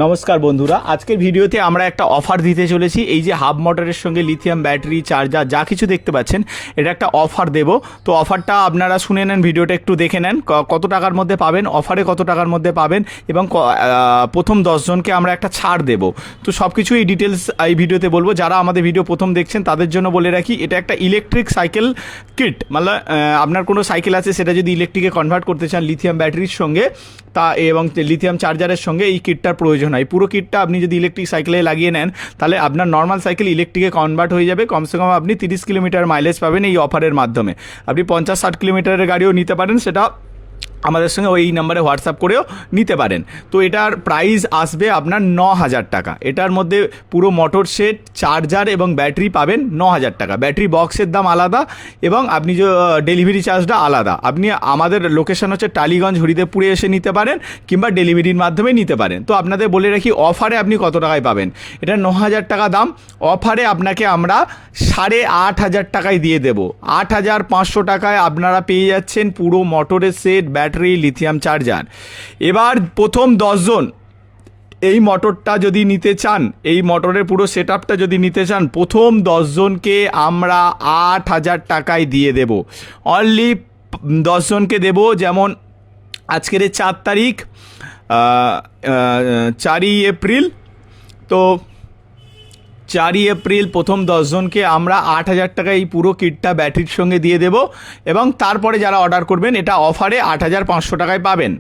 নমস্কার বন্ধুরা, আজকের ভিডিওতে আমরা একটা অফার দিতে চলেছি। এই যে হাব মোটরের সঙ্গে লিথিয়াম ব্যাটারি, চার্জার যা কিছু দেখতে পাচ্ছেন, এটা একটা অফার দেব। তো অফারটা আপনারা শুনে নেন, ভিডিওটা একটু দেখে নেন, কত টাকার মধ্যে পাবেন, অফারে কত টাকার মধ্যে পাবেন, এবং প্রথম 10 জনকে আমরা একটা ছাড় দেব। তো সব কিছু এই ডিটেলস এই ভিডিওতে বলবো। যারা আমাদের ভিডিও প্রথম দেখছেন তাদের জন্য বলে রাখি, এটা একটা ইলেকট্রিক সাইকেল কিট, মানে আপনার কোনো সাইকেল আছে, সেটা যদি ইলেকট্রিকে কনভার্ট করতে চান লিথিয়াম ব্যাটারির সঙ্গে এবং লিথিয়াম চার্জারের সঙ্গে, এই কিটটার প্রয়োজন হয়। পুরো কিটটা আপনি যদি ইলেকট্রিক সাইকেলে লাগিয়ে নেন, তাহলে আপনার নর্মাল সাইকেল ইলেকট্রিকে কনভার্ট হয়ে যাবে। কমসে কম আপনি 30 কিলোমিটার মাইলেজ পাবেন এই অফারের মাধ্যমে। আপনি 50-60 কিলোমিটারের গাড়িও নিতে পারেন, সেটা আমাদের সঙ্গে ওই নাম্বারে হোয়াটসঅ্যাপ করেও নিতে পারেন। তো এটার প্রাইস আসবে আপনার 9,000 টাকা। এটার মধ্যে পুরো মোটর সেট, চার্জার এবং ব্যাটারি পাবেন 9,000 টাকা। ব্যাটারি বক্সের দাম আলাদা এবং আপনি যে ডেলিভারি চার্জটা আলাদা। আপনি আমাদের লোকেশন হচ্ছে টালিগঞ্জ, হরিদেবপুরে এসে নিতে পারেন, কিংবা ডেলিভারির মাধ্যমে নিতে পারেন। তো আপনাদের বলে রাখি, অফারে আপনি কত টাকায় পাবেন। এটা 9,000 টাকা দাম। অফারে আপনাকে আমরা 8,500 টাকায় দিয়ে দেবো। 8,500 টাকায় আপনারা পেয়ে যাচ্ছেন পুরো মোটরের সেট, ব্যাটারি, লিথিয়াম চার্জার। এবার প্রথম 10 জন এই মোটরটা যদি নিতে চান, এই মোটরের পুরো সেট আপটা যদি নিতে চান, প্রথম 10 জনকে আমরা 8,000 টাকায় দিয়ে দেব। অনলি 10 জনকে দেব। যেমন আজকের 4 তারিখ, 4ই এপ্রিল। তো 4ই এপ্রিল প্রথম 10 জনকে আমরা 8,000 টাকা এই পুরো কিটটা ব্যাটারির সঙ্গে দিয়ে দেব। এবং তারপরে যারা অর্ডার করবেন, এটা অফারে 8,500 টাকায় পাবেন।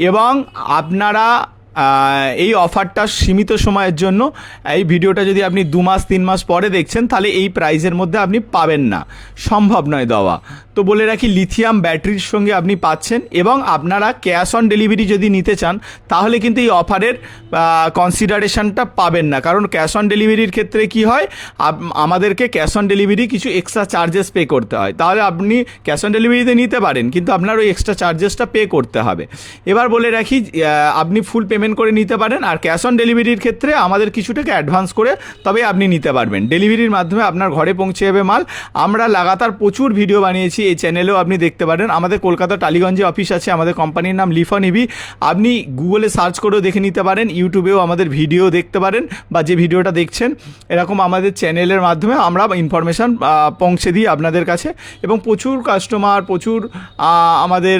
এবং আপনারা এই অফারটা সীমিত সময়ের জন্য। এই ভিডিওটা যদি আপনি 2 মাস 3 মাস পরে দেখছেন, তাহলে এই প্রাইসের মধ্যে আপনি পাবেন না, সম্ভব নয় দেওয়া। তো বলে রাখি, লিথিয়াম ব্যাটারির সঙ্গে আপনি পাচ্ছেন। এবং আপনারা ক্যাশ অন ডেলিভারি যদি নিতে চান, তাহলে কিন্তু এই অফারের কনসিডারেশনটা পাবেন না। কারণ ক্যাশ অন ডেলিভারির ক্ষেত্রে কি হয়, আমাদেরকে ক্যাশ অন ডেলিভারি কিছু এক্সট্রা চার্জেস পে করতে হয়। তাহলে আপনি ক্যাশ অন ডেলিভারিতে নিতে পারেন, কিন্তু আপনার ওই এক্সট্রা চার্জেসটা পে করতে হবে। এবার বলে রাখি, আপনি ফুল পেমেন্ট করে নিতে পারেন। আর ক্যাশ অন ডেলিভারির ক্ষেত্রে আমাদের কিছু টাকা অ্যাডভান্স করে তবে আপনি নিতে পারবেন। ডেলিভারির মাধ্যমে আপনার ঘরে পৌঁছে যাবে মাল। আমরা লাগাতার প্রচুর ভিডিও বানিয়েছি, এই চ্যানেলেও আপনি দেখতে পারেন। আমাদের কলকাতা টালিগঞ্জে অফিস আছে, আমাদের কোম্পানির নাম লিফন ইভি। আপনি গুগলে সার্চ করেও দেখে নিতে পারেন, ইউটিউবেও আমাদের ভিডিও দেখতে পারেন, বা যে ভিডিওটা দেখছেন, এরকম আমাদের চ্যানেলের মাধ্যমে আমরা ইনফরমেশান পৌঁছে দিই আপনাদের কাছে। এবং প্রচুর কাস্টমার, প্রচুর আমাদের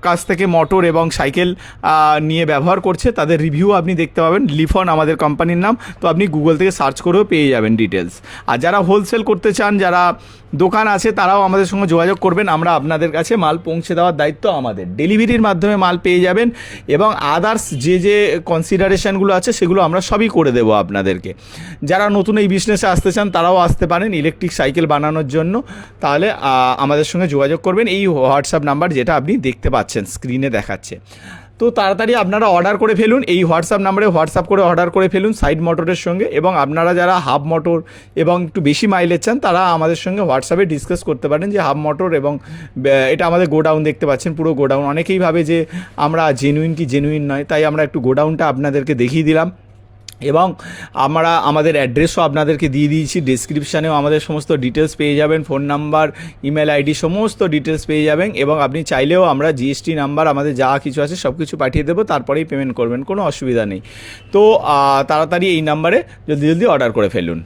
কাছ থেকে মোটর এবং সাইকেল নিয়ে ব্যবহার করছে, তাদের রিভিউ আপনি দেখতে পাবেন। লিফন আমাদের কোম্পানির নাম। তো আপনি গুগল থেকে সার্চ করেও পেয়ে যাবেন ডিটেলস। আর যারা হোলসেল করতে চান, যারা দোকান আছে, তারাও আমাদের সঙ্গে যোগাযোগ করবেন। আমরা আপনাদের কাছে মাল পৌঁছে দেওয়ার দায়িত্ব আমাদের। ডেলিভারির মাধ্যমে মাল পেয়ে যাবেন, এবং আদার্স যে কনসিডারেশানগুলো আছে, সেগুলো আমরা সবই করে দেবো আপনাদেরকে। যারা নতুন এই বিজনেসে আসতে চান, তারাও আসতে পারেন ইলেকট্রিক সাইকেল বানানোর জন্য। তাহলে আমাদের সঙ্গে যোগাযোগ করবেন এই হোয়াটসঅ্যাপ নাম্বার, যেটা আপনি দেখতে পাচ্ছেন স্ক্রিনে দেখাচ্ছে। তো তাড়াতাড়ি আপনারা অর্ডার করে ফেলুন, এই হোয়াটসঅ্যাপ নাম্বারে হোয়াটসঅ্যাপ করে অর্ডার করে ফেলুন সাইড মোটরের সঙ্গে। এবং আপনারা যারা হাব মোটর এবং একটু বেশি মাইলেজ চান, তারা আমাদের সঙ্গে হোয়াটসঅ্যাপে ডিসকাস করতে পারেন যে হাব মোটর। এবং এটা আমাদের গোডাউন দেখতে পাচ্ছেন, পুরো গোডাউন। অনেকেই ভাবে যে আমরা জেনুইন কি জেনুইন নয়, তাই আমরা একটু গোডাউনটা আপনাদেরকে দেখিয়ে দিলাম। এবং আমরা আমাদের অ্যাড্রেসও আপনাদেরকে দিয়ে দিয়েছি। ডেসক্রিপশানেও আমাদের সমস্ত ডিটেলস পেয়ে যাবেন, ফোন নাম্বার, ইমেল আইডি, সমস্ত ডিটেলস পেয়ে যাবেন। এবং আপনি চাইলেও আমরা জিএসটি নাম্বার, আমাদের যা কিছু আছে সব কিছু পাঠিয়ে দেবো, তারপরেই পেমেন্ট করবেন, কোনো অসুবিধা নেই। তো তাড়াতাড়ি এই নাম্বারে জলদি অর্ডার করে ফেলুন।